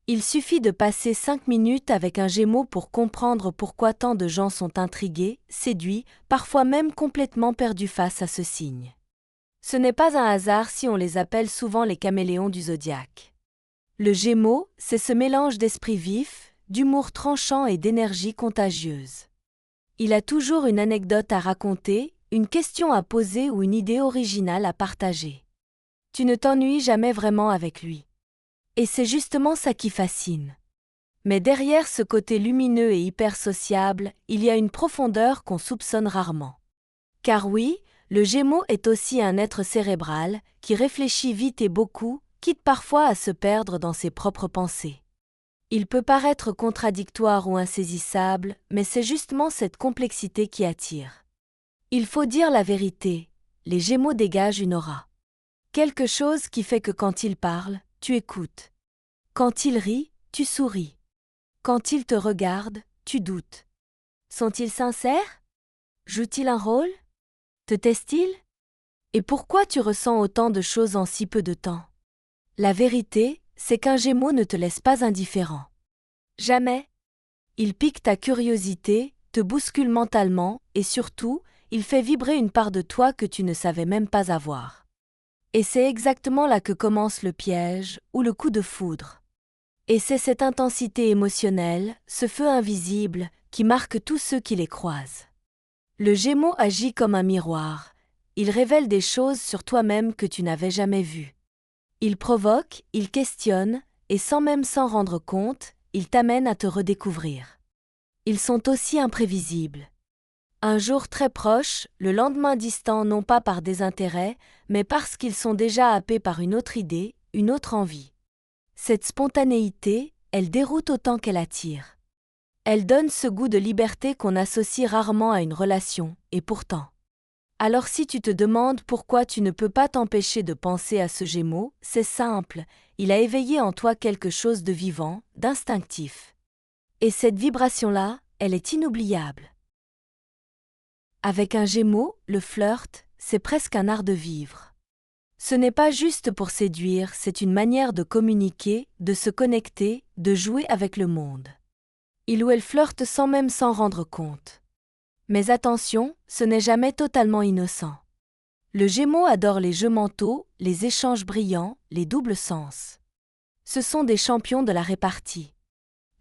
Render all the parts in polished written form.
Il suffit de passer 5 minutes avec un Gémeaux pour comprendre pourquoi tant de gens sont intrigués, séduits, parfois même complètement perdus face à ce signe. Ce n'est pas un hasard si on les appelle souvent les caméléons du zodiaque. Le Gémeaux, c'est ce mélange d'esprit vif, d'humour tranchant et d'énergie contagieuse. Il a toujours une anecdote à raconter, une question à poser ou une idée originale à partager. Tu ne t'ennuies jamais vraiment avec lui. Et c'est justement ça qui fascine. Mais derrière ce côté lumineux et hyper sociable, il y a une profondeur qu'on soupçonne rarement. Car oui, le Gémeaux est aussi un être cérébral, qui réfléchit vite et beaucoup, quitte parfois à se perdre dans ses propres pensées. Il peut paraître contradictoire ou insaisissable, mais c'est justement cette complexité qui attire. Il faut dire la vérité, les Gémeaux dégagent une aura. Quelque chose qui fait que quand ils parlent, tu écoutes. Quand ils rient, tu souris. Quand ils te regardent, tu doutes. Sont-ils sincères? Jouent-ils un rôle? Te taisent-ils? Et pourquoi tu ressens autant de choses en si peu de temps? La vérité, c'est qu'un Gémeaux ne te laisse pas indifférent. Jamais. Il pique ta curiosité, te bouscule mentalement, et surtout, il fait vibrer une part de toi que tu ne savais même pas avoir. Et c'est exactement là que commence le piège, ou le coup de foudre. Et c'est cette intensité émotionnelle, ce feu invisible, qui marque tous ceux qui les croisent. Le Gémeaux agit comme un miroir. Il révèle des choses sur toi-même que tu n'avais jamais vues. Il provoque, il questionne, et sans même s'en rendre compte, il t'amène à te redécouvrir. Ils sont aussi imprévisibles. Un jour très proche, le lendemain distant non pas par désintérêt, mais parce qu'ils sont déjà happés par une autre idée, une autre envie. Cette spontanéité, elle déroute autant qu'elle attire. Elle donne ce goût de liberté qu'on associe rarement à une relation, et pourtant. Alors si tu te demandes pourquoi tu ne peux pas t'empêcher de penser à ce Gémeaux, c'est simple, il a éveillé en toi quelque chose de vivant, d'instinctif. Et cette vibration-là, elle est inoubliable. Avec un Gémeaux, le flirt, c'est presque un art de vivre. Ce n'est pas juste pour séduire, c'est une manière de communiquer, de se connecter, de jouer avec le monde. Il ou elle flirte sans même s'en rendre compte. Mais attention, ce n'est jamais totalement innocent. Le Gémeaux adore les jeux mentaux, les échanges brillants, les doubles sens. Ce sont des champions de la répartie.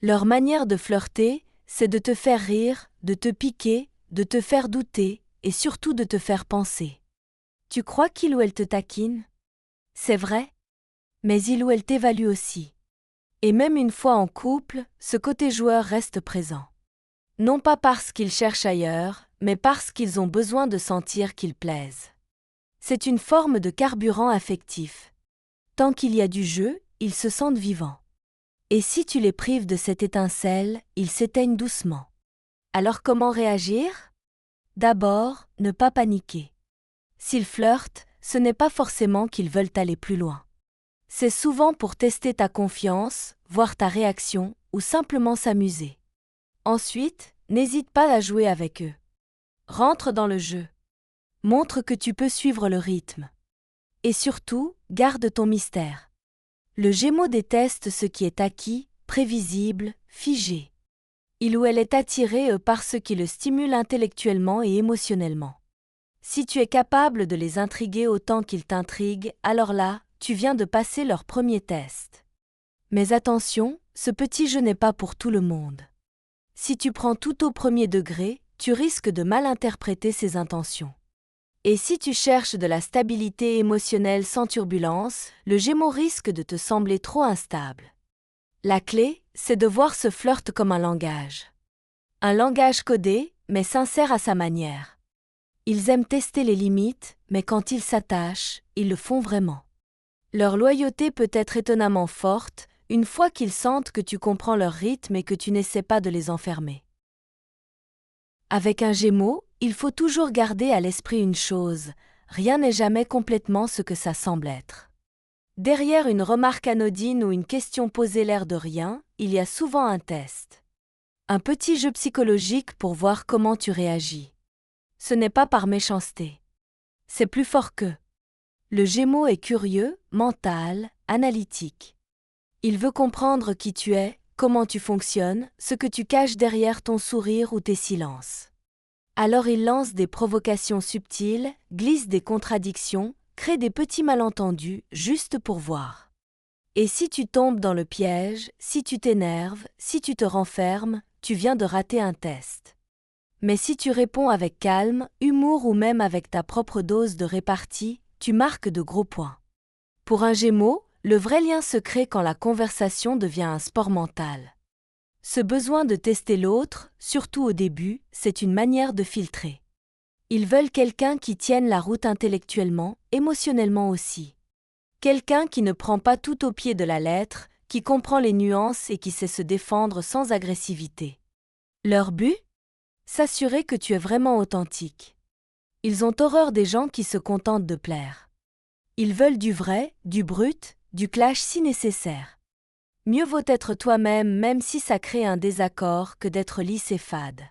Leur manière de flirter, c'est de te faire rire, de te piquer, de te faire douter, et surtout de te faire penser. Tu crois qu'il ou elle te taquine? C'est vrai, mais il ou elle t'évalue aussi. Et même une fois en couple, ce côté joueur reste présent. Non pas parce qu'ils cherchent ailleurs, mais parce qu'ils ont besoin de sentir qu'ils plaisent. C'est une forme de carburant affectif. Tant qu'il y a du jeu, ils se sentent vivants. Et si tu les prives de cette étincelle, ils s'éteignent doucement. Alors comment réagir? D'abord, ne pas paniquer. S'ils flirtent, ce n'est pas forcément qu'ils veulent aller plus loin. C'est souvent pour tester ta confiance, voir ta réaction, ou simplement s'amuser. Ensuite, n'hésite pas à jouer avec eux. Rentre dans le jeu. Montre que tu peux suivre le rythme. Et surtout, garde ton mystère. Le Gémeaux déteste ce qui est acquis, prévisible, figé. Il ou elle est attiré par ce qui le stimule intellectuellement et émotionnellement. Si tu es capable de les intriguer autant qu'ils t'intriguent, alors là, tu viens de passer leur premier test. Mais attention, ce petit jeu n'est pas pour tout le monde. Si tu prends tout au premier degré, tu risques de mal interpréter ses intentions. Et si tu cherches de la stabilité émotionnelle sans turbulence, le Gémeaux risque de te sembler trop instable. La clé, c'est de voir ce flirt comme un langage. Un langage codé, mais sincère à sa manière. Ils aiment tester les limites, mais quand ils s'attachent, ils le font vraiment. Leur loyauté peut être étonnamment forte, une fois qu'ils sentent que tu comprends leur rythme et que tu n'essaies pas de les enfermer. Avec un Gémeaux, il faut toujours garder à l'esprit une chose, rien n'est jamais complètement ce que ça semble être. Derrière une remarque anodine ou une question posée l'air de rien, il y a souvent un test. Un petit jeu psychologique pour voir comment tu réagis. Ce n'est pas par méchanceté. C'est plus fort que. Le Gémeaux est curieux, mental, analytique. Il veut comprendre qui tu es, comment tu fonctionnes, ce que tu caches derrière ton sourire ou tes silences. Alors il lance des provocations subtiles, glisse des contradictions, crée des petits malentendus, juste pour voir. Et si tu tombes dans le piège, si tu t'énerves, si tu te renfermes, tu viens de rater un test. Mais si tu réponds avec calme, humour ou même avec ta propre dose de répartie, tu marques de gros points. Pour un Gémeaux, le vrai lien se crée quand la conversation devient un sport mental. Ce besoin de tester l'autre, surtout au début, c'est une manière de filtrer. Ils veulent quelqu'un qui tienne la route intellectuellement, émotionnellement aussi. Quelqu'un qui ne prend pas tout au pied de la lettre, qui comprend les nuances et qui sait se défendre sans agressivité. Leur but ? S'assurer que tu es vraiment authentique. Ils ont horreur des gens qui se contentent de plaire. Ils veulent du vrai, du brut, du clash si nécessaire. Mieux vaut être toi-même même si ça crée un désaccord que d'être lisse et fade.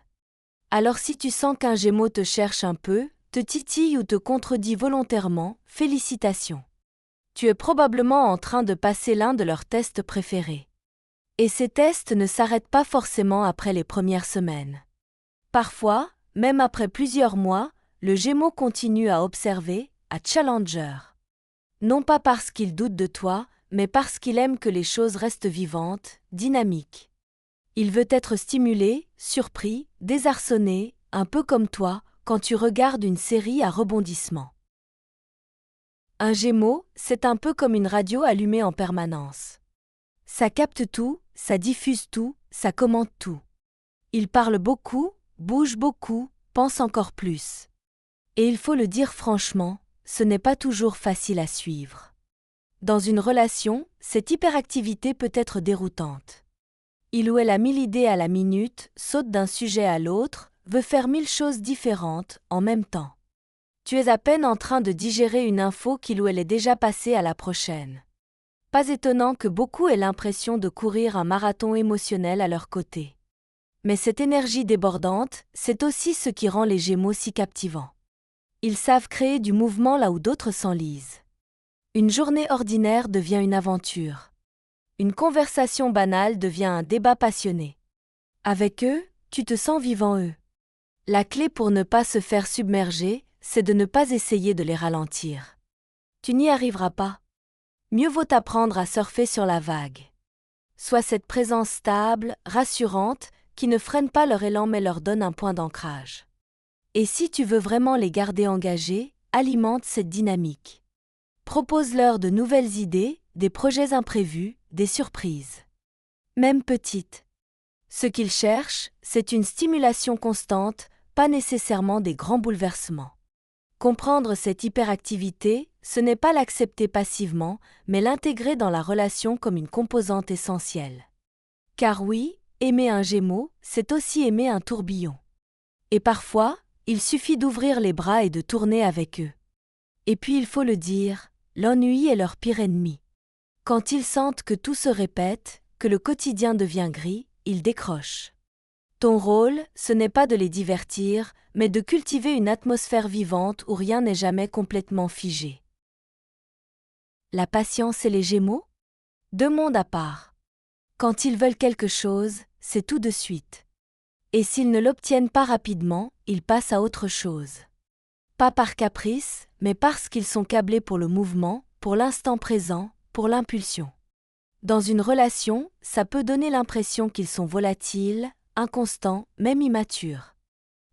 Alors si tu sens qu'un Gémeaux te cherche un peu, te titille ou te contredit volontairement, félicitations. Tu es probablement en train de passer l'un de leurs tests préférés. Et ces tests ne s'arrêtent pas forcément après les premières semaines. Parfois, même après plusieurs mois, le Gémeaux continue à observer, à challenger. Non pas parce qu'il doute de toi, mais parce qu'il aime que les choses restent vivantes, dynamiques. Il veut être stimulé, surpris, désarçonné, un peu comme toi, quand tu regardes une série à rebondissements. Un Gémeaux, c'est un peu comme une radio allumée en permanence. Ça capte tout, ça diffuse tout, ça commente tout. Il parle beaucoup, bouge beaucoup, pense encore plus. Et il faut le dire franchement, ce n'est pas toujours facile à suivre. Dans une relation, cette hyperactivité peut être déroutante. Il ou elle a 1000 idées à la minute, saute d'un sujet à l'autre, veut faire 1000 choses différentes en même temps. Tu es à peine en train de digérer une info qu'il ou elle est déjà passée à la prochaine. Pas étonnant que beaucoup aient l'impression de courir un marathon émotionnel à leur côté. Mais cette énergie débordante, c'est aussi ce qui rend les Gémeaux si captivants. Ils savent créer du mouvement là où d'autres s'enlisent. Une journée ordinaire devient une aventure. Une conversation banale devient un débat passionné. Avec eux, tu te sens vivant eux. La clé pour ne pas se faire submerger, c'est de ne pas essayer de les ralentir. Tu n'y arriveras pas. Mieux vaut apprendre à surfer sur la vague. Sois cette présence stable, rassurante, qui ne freine pas leur élan mais leur donne un point d'ancrage. Et si tu veux vraiment les garder engagés, alimente cette dynamique. Propose-leur de nouvelles idées, des projets imprévus, des surprises. Même petites. Ce qu'ils cherchent, c'est une stimulation constante, pas nécessairement des grands bouleversements. Comprendre cette hyperactivité, ce n'est pas l'accepter passivement, mais l'intégrer dans la relation comme une composante essentielle. Car oui, aimer un Gémeaux, c'est aussi aimer un tourbillon. Et parfois, il suffit d'ouvrir les bras et de tourner avec eux. Et puis il faut le dire, l'ennui est leur pire ennemi. Quand ils sentent que tout se répète, que le quotidien devient gris, ils décrochent. Ton rôle, ce n'est pas de les divertir, mais de cultiver une atmosphère vivante où rien n'est jamais complètement figé. La patience et les Gémeaux ? Deux mondes à part. Quand ils veulent quelque chose, c'est tout de suite. Et s'ils ne l'obtiennent pas rapidement, ils passent à autre chose. Pas par caprice, mais parce qu'ils sont câblés pour le mouvement, pour l'instant présent, pour l'impulsion. Dans une relation, ça peut donner l'impression qu'ils sont volatiles, inconstants, même immatures.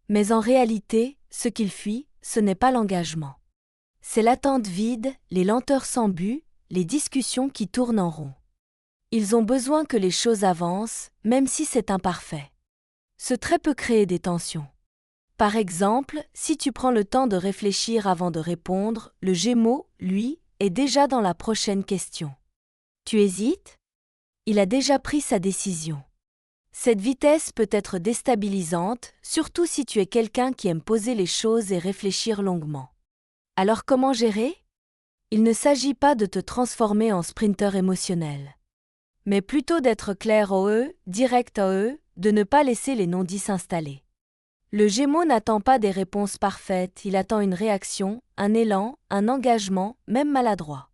Mais en réalité, ce qu'ils fuient, ce n'est pas l'engagement. C'est l'attente vide, les lenteurs sans but, les discussions qui tournent en rond. Ils ont besoin que les choses avancent, même si c'est imparfait. Ce trait peut créer des tensions. Par exemple, si tu prends le temps de réfléchir avant de répondre, le Gémeaux, lui, est déjà dans la prochaine question. Tu hésites ? Il a déjà pris sa décision. Cette vitesse peut être déstabilisante, surtout si tu es quelqu'un qui aime poser les choses et réfléchir longuement. Alors comment gérer ? Il ne s'agit pas de te transformer en sprinter émotionnel, mais plutôt d'être clair au eux, direct à eux, de ne pas laisser les non-dits s'installer. Le Gémeaux n'attend pas des réponses parfaites, il attend une réaction, un élan, un engagement, même maladroit.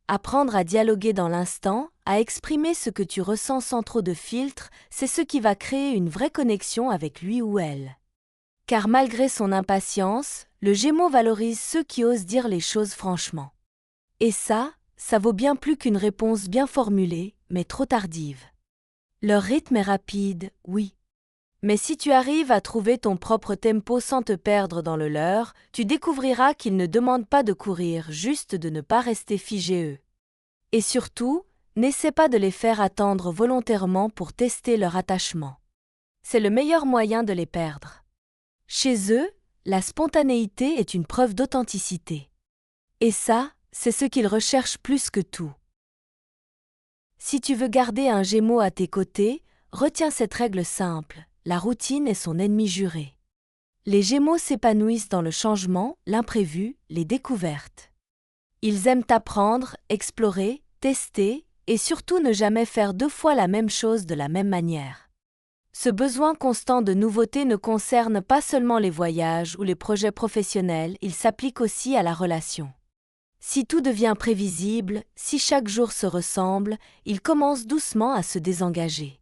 Apprendre à dialoguer dans l'instant, à exprimer ce que tu ressens sans trop de filtres, c'est ce qui va créer une vraie connexion avec lui ou elle. Car malgré son impatience, le Gémeaux valorise ceux qui osent dire les choses franchement. Et ça vaut bien plus qu'une réponse bien formulée, mais trop tardive. Leur rythme est rapide, oui. Mais si tu arrives à trouver ton propre tempo sans te perdre dans le leur, tu découvriras qu'ils ne demandent pas de courir, juste de ne pas rester figés eux. Et surtout, n'essaie pas de les faire attendre volontairement pour tester leur attachement. C'est le meilleur moyen de les perdre. Chez eux, la spontanéité est une preuve d'authenticité. Et ça, c'est ce qu'ils recherchent plus que tout. Si tu veux garder un Gémeaux à tes côtés, retiens cette règle simple. La routine est son ennemi juré. Les Gémeaux s'épanouissent dans le changement, l'imprévu, les découvertes. Ils aiment apprendre, explorer, tester, et surtout ne jamais faire 2 fois la même chose de la même manière. Ce besoin constant de nouveauté ne concerne pas seulement les voyages ou les projets professionnels, il s'applique aussi à la relation. Si tout devient prévisible, si chaque jour se ressemble, ils commencent doucement à se désengager.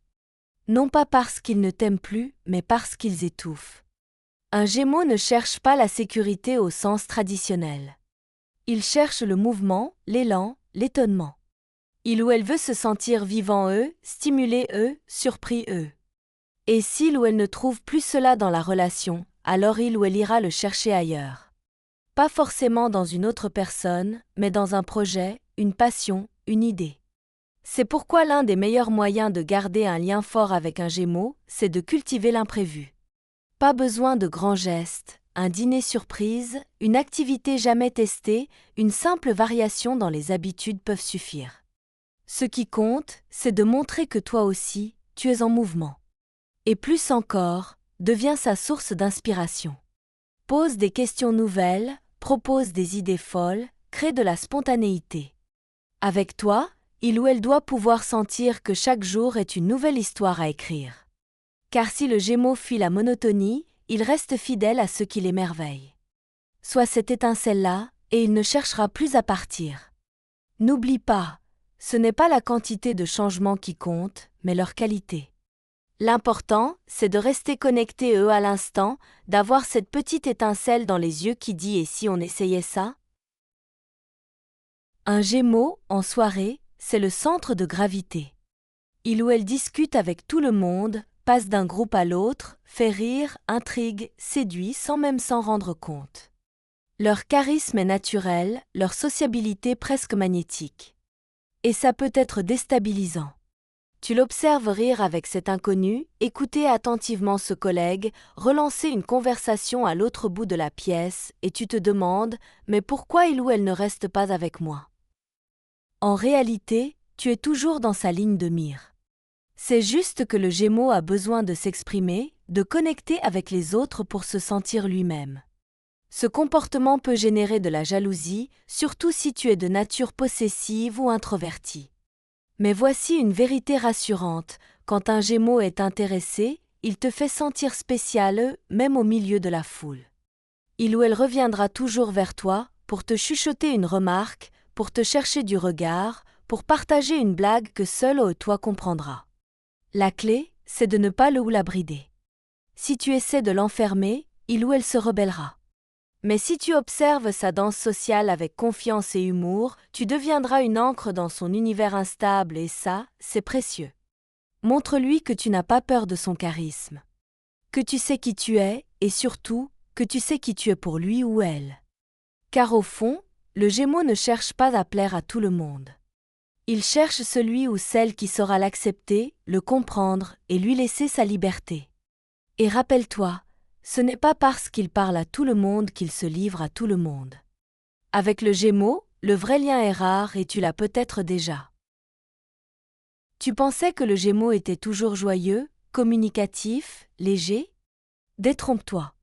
Non pas parce qu'ils ne t'aiment plus, mais parce qu'ils étouffent. Un Gémeaux ne cherche pas la sécurité au sens traditionnel. Il cherche le mouvement, l'élan, l'étonnement. Il ou elle veut se sentir vivant stimulé surpris Et s'il ou elle ne trouve plus cela dans la relation, alors il ou elle ira le chercher ailleurs. Pas forcément dans une autre personne, mais dans un projet, une passion, une idée. C'est pourquoi l'un des meilleurs moyens de garder un lien fort avec un Gémeaux, c'est de cultiver l'imprévu. Pas besoin de grands gestes, un dîner surprise, une activité jamais testée, une simple variation dans les habitudes peuvent suffire. Ce qui compte, c'est de montrer que toi aussi, tu es en mouvement. Et plus encore, deviens sa source d'inspiration. Pose des questions nouvelles, propose des idées folles, crée de la spontanéité. Avec toi, il ou elle doit pouvoir sentir que chaque jour est une nouvelle histoire à écrire. Car si le Gémeaux fuit la monotonie, il reste fidèle à ce qui l'émerveille. Sois cette étincelle-là, et il ne cherchera plus à partir. N'oublie pas, ce n'est pas la quantité de changements qui compte, mais leur qualité. L'important, c'est de rester connecté à l'instant, d'avoir cette petite étincelle dans les yeux qui dit « et si on essayait ça ?» Un Gémeaux, en soirée, c'est le centre de gravité. Il ou elle discute avec tout le monde, passe d'un groupe à l'autre, fait rire, intrigue, séduit sans même s'en rendre compte. Leur charisme est naturel, leur sociabilité presque magnétique. Et ça peut être déstabilisant. Tu l'observes rire avec cet inconnu, écouter attentivement ce collègue, relancer une conversation à l'autre bout de la pièce, et tu te demandes « mais pourquoi il ou elle ne reste pas avec moi ?» En réalité, tu es toujours dans sa ligne de mire. C'est juste que le Gémeaux a besoin de s'exprimer, de connecter avec les autres pour se sentir lui-même. Ce comportement peut générer de la jalousie, surtout si tu es de nature possessive ou introvertie. Mais voici une vérité rassurante, quand un Gémeaux est intéressé, il te fait sentir spécial, même au milieu de la foule. Il ou elle reviendra toujours vers toi, pour te chuchoter une remarque, pour te chercher du regard, pour partager une blague que seul toi comprendras. La clé, c'est de ne pas le ou la brider. Si tu essaies de l'enfermer, il ou elle se rebellera. Mais si tu observes sa danse sociale avec confiance et humour, tu deviendras une encre dans son univers instable et ça, c'est précieux. Montre-lui que tu n'as pas peur de son charisme. Que tu sais qui tu es, et surtout, que tu sais qui tu es pour lui ou elle. Car au fond, le Gémeaux ne cherche pas à plaire à tout le monde. Il cherche celui ou celle qui saura l'accepter, le comprendre et lui laisser sa liberté. Et rappelle-toi, ce n'est pas parce qu'il parle à tout le monde qu'il se livre à tout le monde. Avec le Gémeaux, le vrai lien est rare et tu l'as peut-être déjà. Tu pensais que le Gémeaux était toujours joyeux, communicatif, léger ? Détrompe-toi.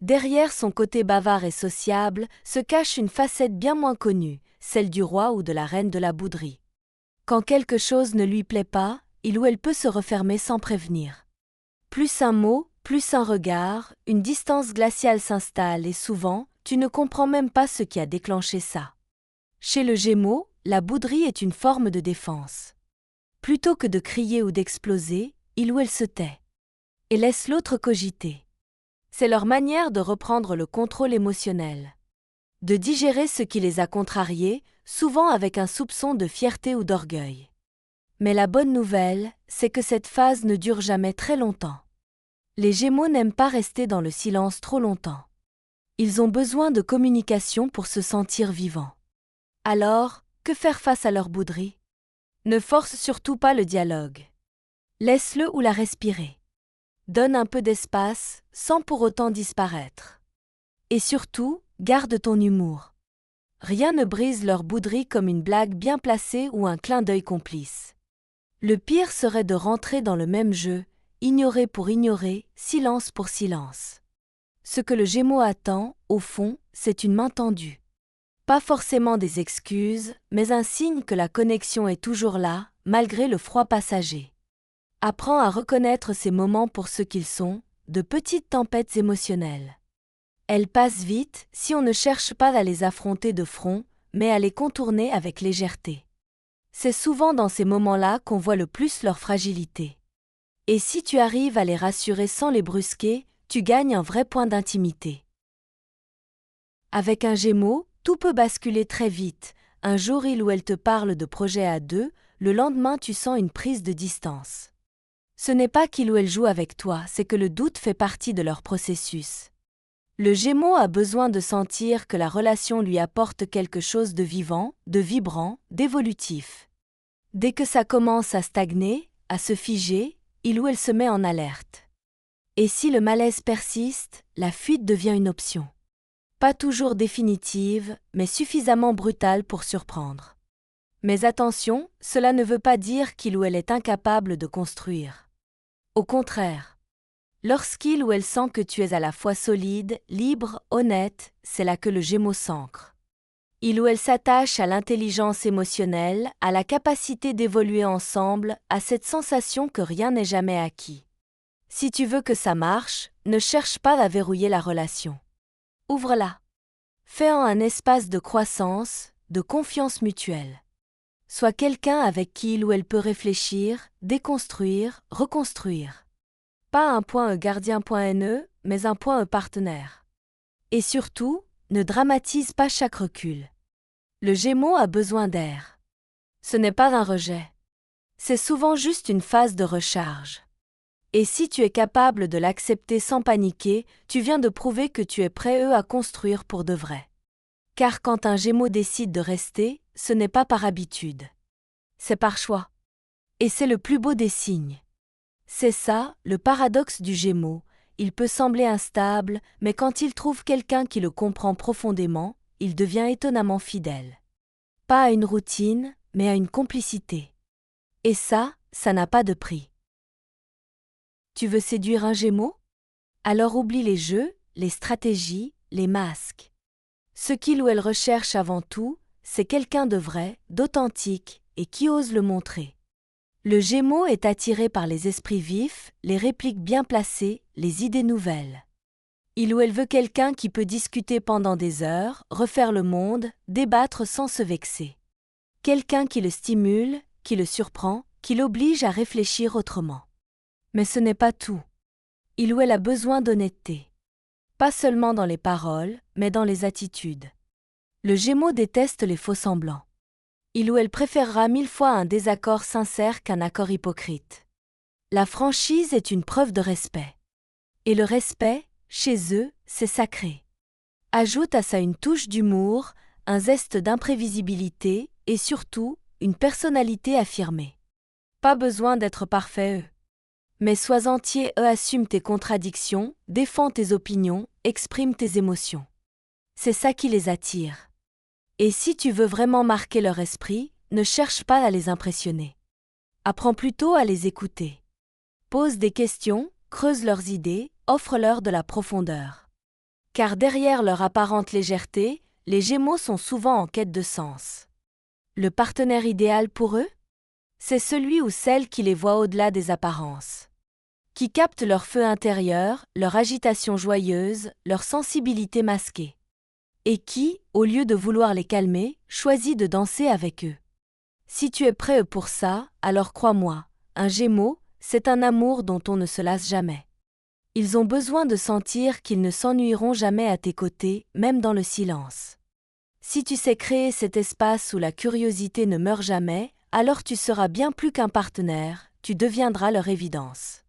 Derrière son côté bavard et sociable se cache une facette bien moins connue, celle du roi ou de la reine de la bouderie. Quand quelque chose ne lui plaît pas, il ou elle peut se refermer sans prévenir. Plus un mot, plus un regard, une distance glaciale s'installe et souvent, tu ne comprends même pas ce qui a déclenché ça. Chez le Gémeaux, la bouderie est une forme de défense. Plutôt que de crier ou d'exploser, il ou elle se tait et laisse l'autre cogiter. C'est leur manière de reprendre le contrôle émotionnel, de digérer ce qui les a contrariés, souvent avec un soupçon de fierté ou d'orgueil. Mais la bonne nouvelle, c'est que cette phase ne dure jamais très longtemps. Les Gémeaux n'aiment pas rester dans le silence trop longtemps. Ils ont besoin de communication pour se sentir vivants. Alors, que faire face à leur bouderie? Ne force surtout pas le dialogue. Laisse-le ou la respirer. Donne un peu d'espace, sans pour autant disparaître. Et surtout, garde ton humour. Rien ne brise leur bouderie comme une blague bien placée ou un clin d'œil complice. Le pire serait de rentrer dans le même jeu, ignorer pour ignorer, silence pour silence. Ce que le Gémeaux attend, au fond, c'est une main tendue. Pas forcément des excuses, mais un signe que la connexion est toujours là, malgré le froid passager. Apprends à reconnaître ces moments pour ce qu'ils sont, de petites tempêtes émotionnelles. Elles passent vite si on ne cherche pas à les affronter de front, mais à les contourner avec légèreté. C'est souvent dans ces moments-là qu'on voit le plus leur fragilité. Et si tu arrives à les rassurer sans les brusquer, tu gagnes un vrai point d'intimité. Avec un Gémeaux, tout peut basculer très vite. Un jour il ou elle te parle de projets à deux, le lendemain tu sens une prise de distance. Ce n'est pas qu'il ou elle joue avec toi, c'est que le doute fait partie de leur processus. Le Gémeaux a besoin de sentir que la relation lui apporte quelque chose de vivant, de vibrant, d'évolutif. Dès que ça commence à stagner, à se figer, il ou elle se met en alerte. Et si le malaise persiste, la fuite devient une option. Pas toujours définitive, mais suffisamment brutale pour surprendre. Mais attention, cela ne veut pas dire qu'il ou elle est incapable de construire. Au contraire. Lorsqu'il ou elle sent que tu es à la fois solide, libre, honnête, c'est là que le Gémeaux s'ancre. Il ou elle s'attache à l'intelligence émotionnelle, à la capacité d'évoluer ensemble, à cette sensation que rien n'est jamais acquis. Si tu veux que ça marche, ne cherche pas à verrouiller la relation. Ouvre-la. Fais-en un espace de croissance, de confiance mutuelle. Sois quelqu'un avec qui il ou elle peut réfléchir, déconstruire, reconstruire. Pas un point gardien.ne, mais un point partenaire. Et surtout, ne dramatise pas chaque recul. Le Gémeaux a besoin d'air. Ce n'est pas un rejet. C'est souvent juste une phase de recharge. Et si tu es capable de l'accepter sans paniquer, tu viens de prouver que tu es prêt à construire pour de vrai. Car quand un Gémeaux décide de rester, ce n'est pas par habitude. C'est par choix. Et c'est le plus beau des signes. C'est ça, le paradoxe du Gémeaux. Il peut sembler instable, mais quand il trouve quelqu'un qui le comprend profondément, il devient étonnamment fidèle. Pas à une routine, mais à une complicité. Et ça n'a pas de prix. Tu veux séduire un Gémeaux? Alors oublie les jeux, les stratégies, les masques. Ce qu'il ou elle recherche avant tout, c'est quelqu'un de vrai, d'authentique, et qui ose le montrer. Le Gémeaux est attiré par les esprits vifs, les répliques bien placées, les idées nouvelles. Il ou elle veut quelqu'un qui peut discuter pendant des heures, refaire le monde, débattre sans se vexer. Quelqu'un qui le stimule, qui le surprend, qui l'oblige à réfléchir autrement. Mais ce n'est pas tout. Il ou elle a besoin d'honnêteté. Pas seulement dans les paroles, mais dans les attitudes. Le Gémeaux déteste les faux-semblants. Il ou elle préférera 1000 fois un désaccord sincère qu'un accord hypocrite. La franchise est une preuve de respect. Et le respect, chez eux, c'est sacré. Ajoute à ça une touche d'humour, un zeste d'imprévisibilité et surtout, une personnalité affirmée. Pas besoin d'être parfait, eux. Mais sois entier, assume tes contradictions, défends tes opinions, exprime tes émotions. C'est ça qui les attire. Et si tu veux vraiment marquer leur esprit, ne cherche pas à les impressionner. Apprends plutôt à les écouter. Pose des questions, creuse leurs idées, offre-leur de la profondeur. Car derrière leur apparente légèreté, les Gémeaux sont souvent en quête de sens. Le partenaire idéal pour eux? C'est celui ou celle qui les voit au-delà des apparences. Qui capte leur feu intérieur, leur agitation joyeuse, leur sensibilité masquée. et qui, au lieu de vouloir les calmer, choisit de danser avec eux. Si tu es prêt pour ça, alors crois-moi, un Gémeaux, c'est un amour dont on ne se lasse jamais. Ils ont besoin de sentir qu'ils ne s'ennuieront jamais à tes côtés, même dans le silence. Si tu sais créer cet espace où la curiosité ne meurt jamais, alors tu seras bien plus qu'un partenaire, tu deviendras leur évidence.